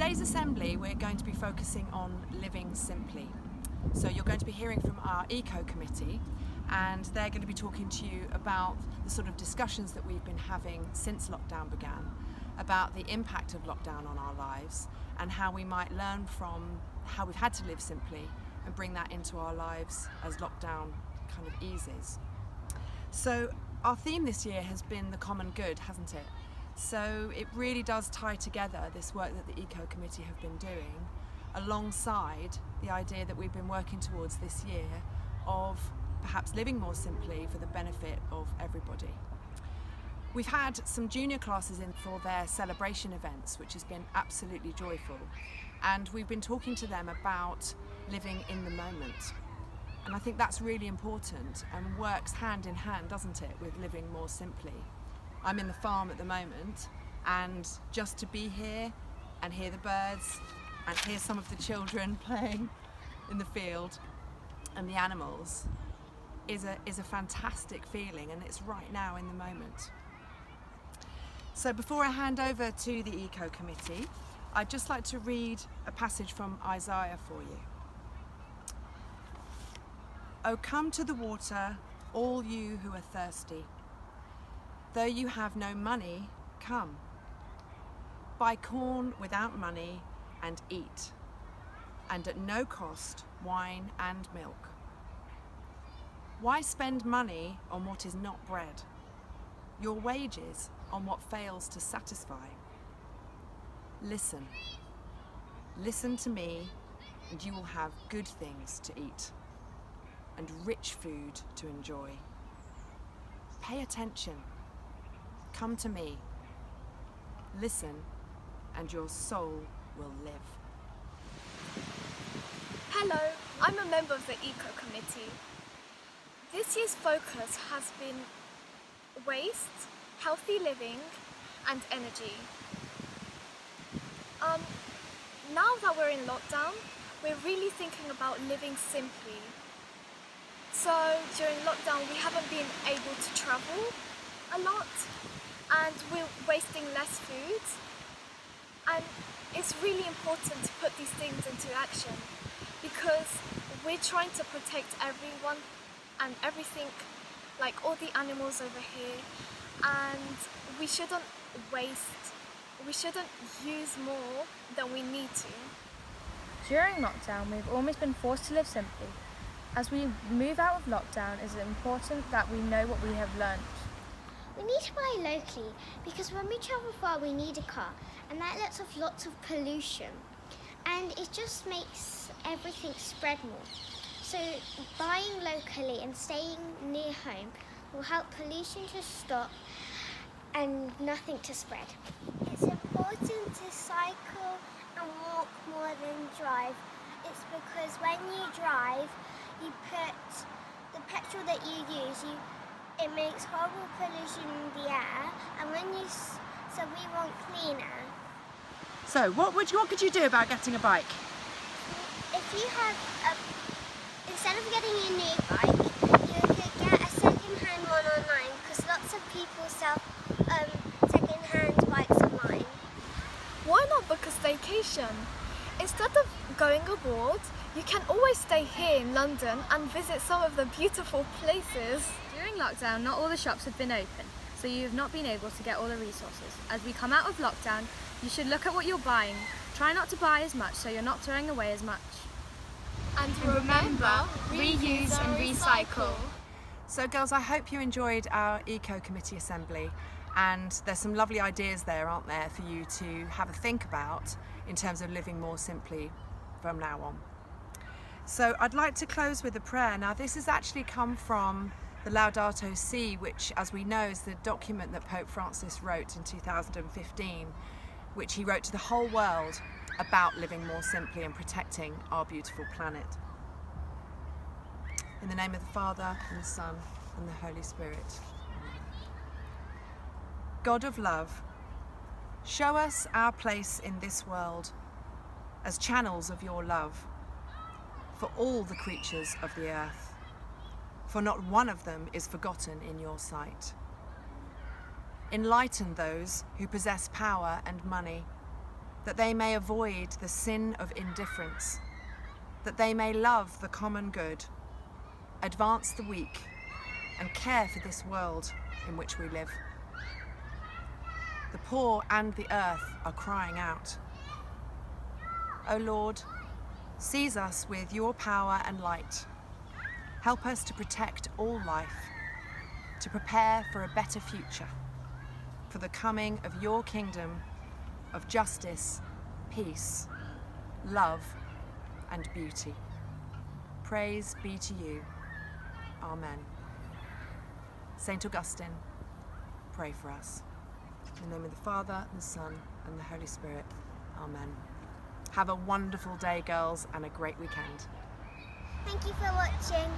today's assembly we're going to be focusing on living simply. So you're going to be hearing from our Eco Committee, and they're going to be talking to you about the sort of discussions that we've been having since lockdown began, about the impact of lockdown on our lives and how we might learn from how we've had to live simply and bring that into our lives as lockdown kind of eases. So our theme this year has been the common good, hasn't it? So it really does tie together this work that the Eco Committee have been doing alongside the idea that we've been working towards this year of perhaps living more simply for the benefit of everybody. We've had some junior classes in for their celebration events, which has been absolutely joyful, and we've been talking to them about living in the moment. And I think that's really important and works hand in hand, doesn't it, with living more simply. I'm in the farm at the moment, and just to be here and hear the birds and hear some of the children playing in the field and the animals is a fantastic feeling, and it's right now in the moment. So before I hand over to the Eco Committee, I'd just like to read a passage from Isaiah for you. "O come to the water, all you who are thirsty. Though you have no money, come. Buy corn without money and eat, and at no cost wine and milk. Why spend money on what is not bread, your wages on what fails to satisfy? Listen to me, and you will have good things to eat and rich food to enjoy. Pay attention. Come to me. Listen, and your soul will live." Hello, I'm a member of the Eco Committee. This year's focus has been waste, healthy living and energy. Now that we're in lockdown, we're really thinking about living simply. So during lockdown we haven't been able to travel a lot, and we're wasting less food, and it's really important to put these things into action because we're trying to protect everyone and everything, like all the animals over here, and we shouldn't use more than we need to. During lockdown, we've almost been forced to live simply. As we move out of lockdown, it's important that we know what we have learned. We need to buy locally because when we travel far we need a car, and that lets off lots of pollution, and it just makes everything spread more. So buying locally and staying near home will help pollution to stop and nothing to spread. It's important to cycle and walk more than drive. It's because when you drive, you put the petrol that you use, it makes horrible pollution in the air, and so we want clean air. So what could you do about getting a bike? If you have instead of getting a new bike, you could get a second-hand one online because lots of people sell second-hand bikes online. Why not book a staycation? Instead of going abroad, you can always stay here in London and visit some of the beautiful places. During lockdown, not all the shops have been open, so you have not been able to get all the resources. As we come out of lockdown, you should look at what you're buying. Try not to buy as much so you're not throwing away as much. And remember, reuse and recycle. So girls, I hope you enjoyed our Eco Committee Assembly, and there's some lovely ideas there, aren't there, for you to have a think about in terms of living more simply from now on. So I'd like to close with a prayer. Now this has actually come from the Laudato Si, which, as we know, is the document that Pope Francis wrote in 2015, which he wrote to the whole world about living more simply and protecting our beautiful planet. In the name of the Father, and the Son, and the Holy Spirit. God of love, show us our place in this world as channels of your love for all the creatures of the earth, for not one of them is forgotten in your sight. Enlighten those who possess power and money, that they may avoid the sin of indifference, that they may love the common good, advance the weak, and care for this world in which we live. The poor and the earth are crying out. O Lord, seize us with your power and light. Help us to protect all life, to prepare for a better future, for the coming of your kingdom of justice, peace, love, and beauty. Praise be to you. Amen. Saint Augustine, pray for us. In the name of the Father, and the Son, and the Holy Spirit. Amen. Have a wonderful day, girls, and a great weekend. Thank you for watching.